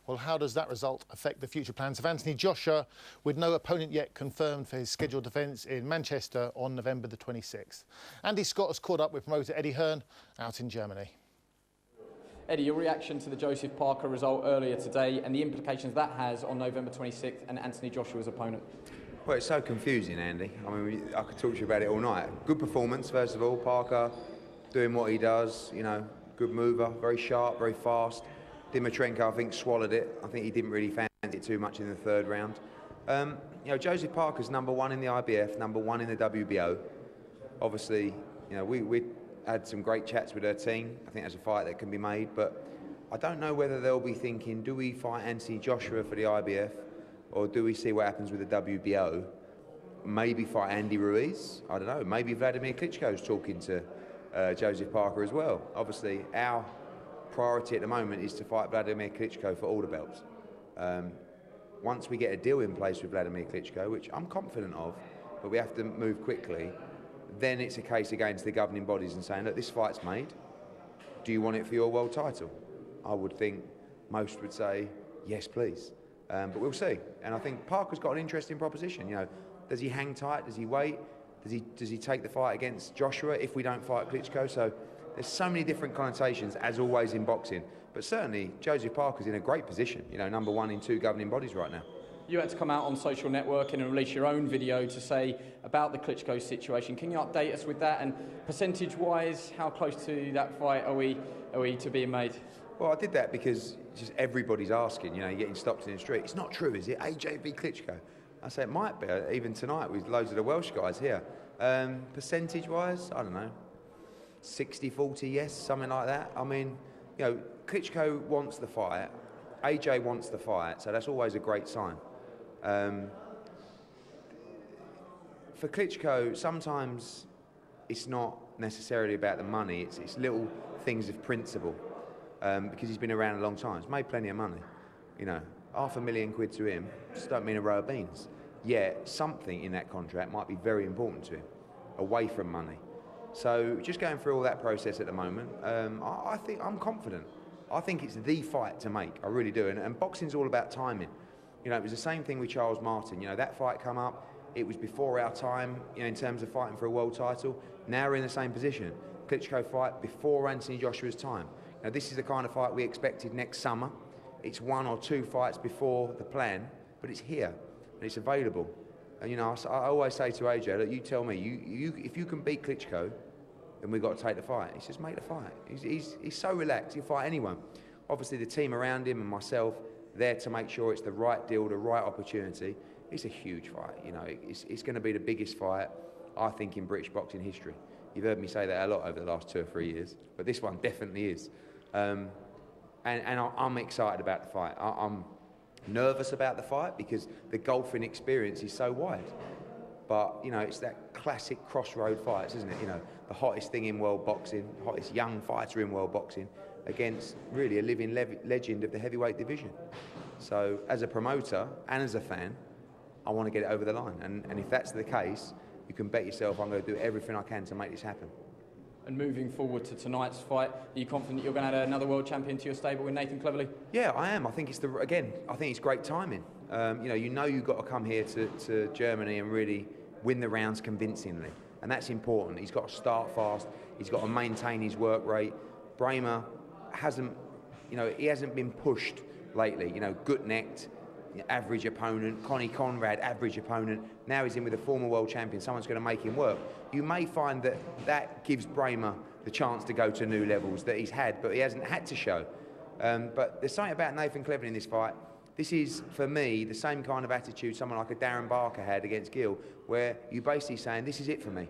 Well, how does that result affect the future plans of Anthony Joshua, with no opponent yet confirmed for his scheduled defence in Manchester on November the 26th? Andy Scott has caught up with promoter Eddie Hearn out in Germany. Eddie, your reaction to the Joseph Parker result earlier today and the implications that has on November 26th and Anthony Joshua's opponent? Well, it's so confusing, Andy. I mean, I could talk to you about it all night. Good performance, first of all. Parker doing what he does, you know, good mover, very sharp, very fast. Dimitrenko, I think, swallowed it. I think he didn't really fancy it too much in the third round. You know, Joseph Parker's #1 in the IBF, #1 in the WBO. Obviously, you know, we had some great chats with her team. I think there's a fight that can be made, but I don't know whether they'll be thinking, do we fight Anthony Joshua for the IBF, or do we see what happens with the WBO? Maybe fight Andy Ruiz. I don't know. Maybe Vladimir Klitschko's talking to Joseph Parker as well. Obviously, our priority at the moment is to fight Vladimir Klitschko for all the belts. Once we get a deal in place with Vladimir Klitschko, which I'm confident of, but we have to move quickly, then it's a case against the governing bodies and saying, look, this fight's made. Do you want it for your world title? I would think most would say, yes, please. But we'll see. And I think Parker's got an interesting proposition. You know, does he hang tight? Does he wait? Does he take the fight against Joshua if we don't fight Klitschko? So there's so many different connotations, as always in boxing. But certainly, Joseph Parker's in a great position. You know, #1 in 2 governing bodies right now. You had to come out on social networking and release your own video to say about the Klitschko situation. Can you update us with that? And percentage-wise, how close to that fight are we to being made? Well, I did that because just everybody's asking. You know, you're getting stopped in the street. It's not true, is it? AJ v Klitschko. I say it might be. Even tonight with loads of the Welsh guys here. Percentage-wise, I don't know. 60-40, yes, something like that. I mean, you know, Klitschko wants the fight. AJ wants the fight, so that's always a great sign. For Klitschko, sometimes it's not necessarily about the money, it's little things of principle, because he's been around a long time. He's made plenty of money. You know, £500,000 to him just don't mean a row of beans. Yet something in that contract might be very important to him, away from money. So just going through all that process at the moment, I think I'm confident. I think it's the fight to make, I really do. And boxing's all about timing. You know, it was the same thing with Charles Martin. You know, that fight come up, it was before our time, you know, in terms of fighting for a world title. Now we're in the same position. Klitschko fight before Anthony Joshua's time. Now this is the kind of fight we expected next summer. It's 1 or 2 fights before the plan, but it's here and it's available. And you know, I always say to AJ, look, you tell me, if you can beat Klitschko, then we've got to take the fight. He says, make the fight. He's so relaxed, he'll fight anyone. Obviously the team around him and myself, there to make sure it's the right deal, the right opportunity. It's a huge fight, you know. It's going to be the biggest fight, I think, in British boxing history. You've heard me say that a lot over the last 2 or 3 years, but this one definitely is. And I'm excited about the fight. I'm nervous about the fight because the golfing experience is so wide. But, you know, it's that classic crossroad fights, isn't it? You know, the hottest thing in world boxing, the hottest young fighter in world boxing, against really a living legend of the heavyweight division. So as a promoter and as a fan, I want to get it over the line. And if that's the case, you can bet yourself I'm going to do everything I can to make this happen. And moving forward to tonight's fight, are you confident you're going to add another world champion to your stable with Nathan Cleverly? Yeah, I am. I think it's I think it's great timing. You know you've got to come here to Germany and really win the rounds convincingly. And that's important. He's got to start fast. He's got to maintain his work rate. Bramer hasn't been pushed lately. You know, gut-necked, average opponent. Connie Conrad, average opponent. Now he's in with a former world champion. Someone's going to make him work. You may find that gives Bramer the chance to go to new levels that he's had, but he hasn't had to show. But there's something about Nathan Cleverly in this fight. This is, for me, the same kind of attitude someone like a Darren Barker had against Gill, where you're basically saying, this is it for me.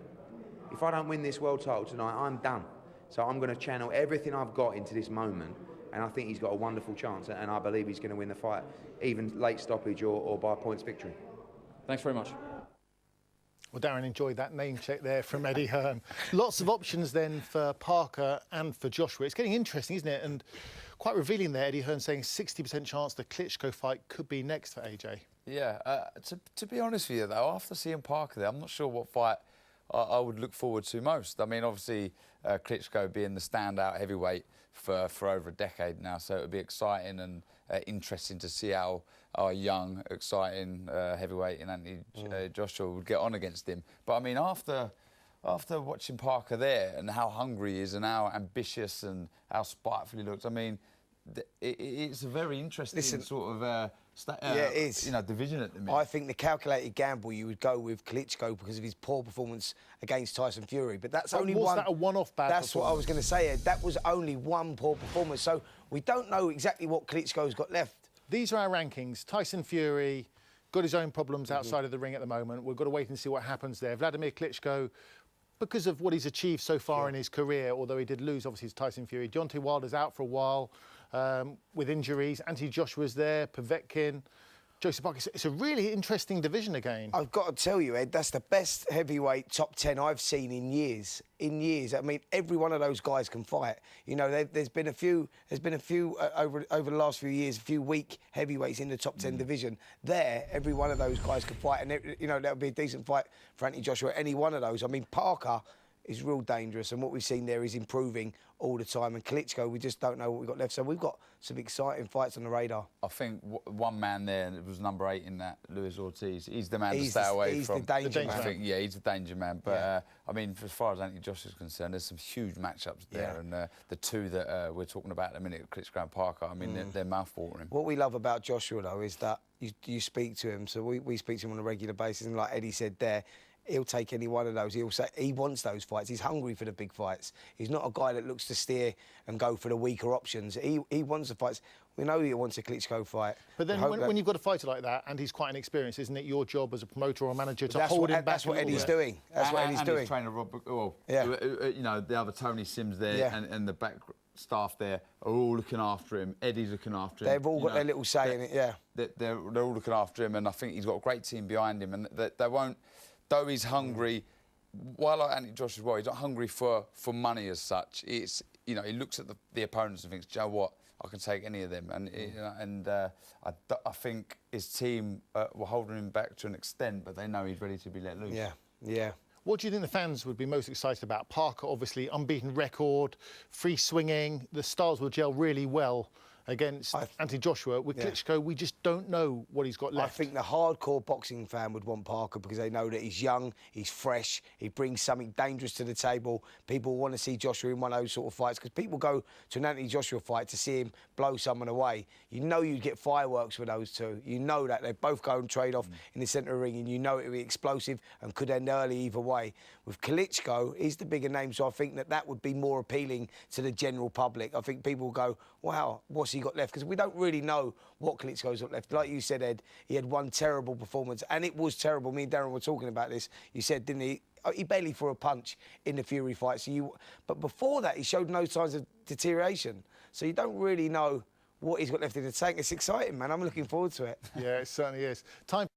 If I don't win this world title tonight, I'm done. So I'm going to channel everything I've got into this moment, and I think he's got a wonderful chance, and I believe he's going to win the fight, even late stoppage or by points victory. Thanks very much. Well, Darren enjoyed that name check there from Eddie Hearn. Lots of options then for Parker and for Joshua. It's getting interesting, isn't it? And quite revealing there, Eddie Hearn saying 60% chance the Klitschko fight could be next for AJ. Yeah, to be honest with you though, after seeing Parker there, I'm not sure what fight I would look forward to most. I mean, obviously, Klitschko being the standout heavyweight for over a decade now, so it would be exciting and interesting to see how our young, exciting heavyweight in Anthony Joshua would get on against him. But I mean, after watching Parker there and how hungry he is and how ambitious and how spiteful he looks, I mean, it's a very interesting sort of it is. division at the minute. I think the calculated gamble you would go with Klitschko because of his poor performance against Tyson Fury. But that's only one. Was that a one-off bad That's what I was going to say, Ed. That was only one poor performance. So we don't know exactly what Klitschko's got left. These are our rankings. Tyson Fury got his own problems outside of the ring at the moment. We've got to wait and see what happens there. Vladimir Klitschko, because of what he's achieved so far in his career, although he did lose, obviously, to Tyson Fury. Deontay Wilder's out for a while with injuries. Anthony Joshua's there, Povetkin, Joseph Parker. It's a really interesting division again. I've got to tell you, Ed, that's the best heavyweight top 10 I've seen in years. In years. I mean, every one of those guys can fight. You know, there's been a few over the last few years, a few weak heavyweights in the top 10 division. There, every one of those guys could fight, and that would be a decent fight for Anthony Joshua. Any one of those. I mean, Parker is real dangerous, and what we've seen there is improving all the time. And Klitschko, we just don't know what we've got left. So we've got some exciting fights on the radar. I think one man there, and it was number 8 in that, Luis Ortiz. He's the man to stay away from. He's the danger man. I think, he's the danger man. But I mean, as far as Anthony Joshua is concerned, there's some huge matchups there, and the two that we're talking about in a minute, Klitschko and Parker. I mean, they're mouth-watering. What we love about Joshua though is that you speak to him. So we speak to him on a regular basis, and like Eddie said there, he'll take any one of those. He'll say he wants those fights. He's hungry for the big fights. He's not a guy that looks to steer and go for the weaker options. He wants the fights. We know he wants a Klitschko fight. But then when you've got a fighter like that, and he's quite inexperienced, isn't it your job as a promoter or manager to hold him back? That's what Eddie's doing. That's what Eddie's doing. His trainer, the other Tony Sims there and the back staff there are all looking after him. Eddie's looking after him. They've all got their little say in it, They're all looking after him, and I think he's got a great team behind him, and they won't... Though he's hungry, while like Anthony Joshua as well, he's not hungry for money as such. It's he looks at the opponents and thinks, "Do you know what? I can take any of them." And I think his team were holding him back to an extent, but they know he's ready to be let loose. Yeah. What do you think the fans would be most excited about? Parker, obviously, unbeaten record, free swinging. The styles will gel really well against Anthony Joshua. With Klitschko, we just don't know what he's got left. I think the hardcore boxing fan would want Parker because they know that he's young, he's fresh, he brings something dangerous to the table. People want to see Joshua in one of those sort of fights because people go to an Anthony Joshua fight to see him blow someone away. You know you'd get fireworks with those two. You know that. They both go and trade off in the centre of the ring, and you know it would be explosive and could end early either way. With Klitschko, he's the bigger name, so I think that would be more appealing to the general public. I think people will go, wow, what's he got left? Because we don't really know what Klitschko's got left. Like you said, Ed, he had one terrible performance, and it was terrible. Me and Darren were talking about this. You said, didn't he? He barely threw a punch in the Fury fight. But before that, he showed no signs of deterioration. So you don't really know what he's got left in the tank. It's exciting, man. I'm looking forward to it. Yeah, it certainly is. Time.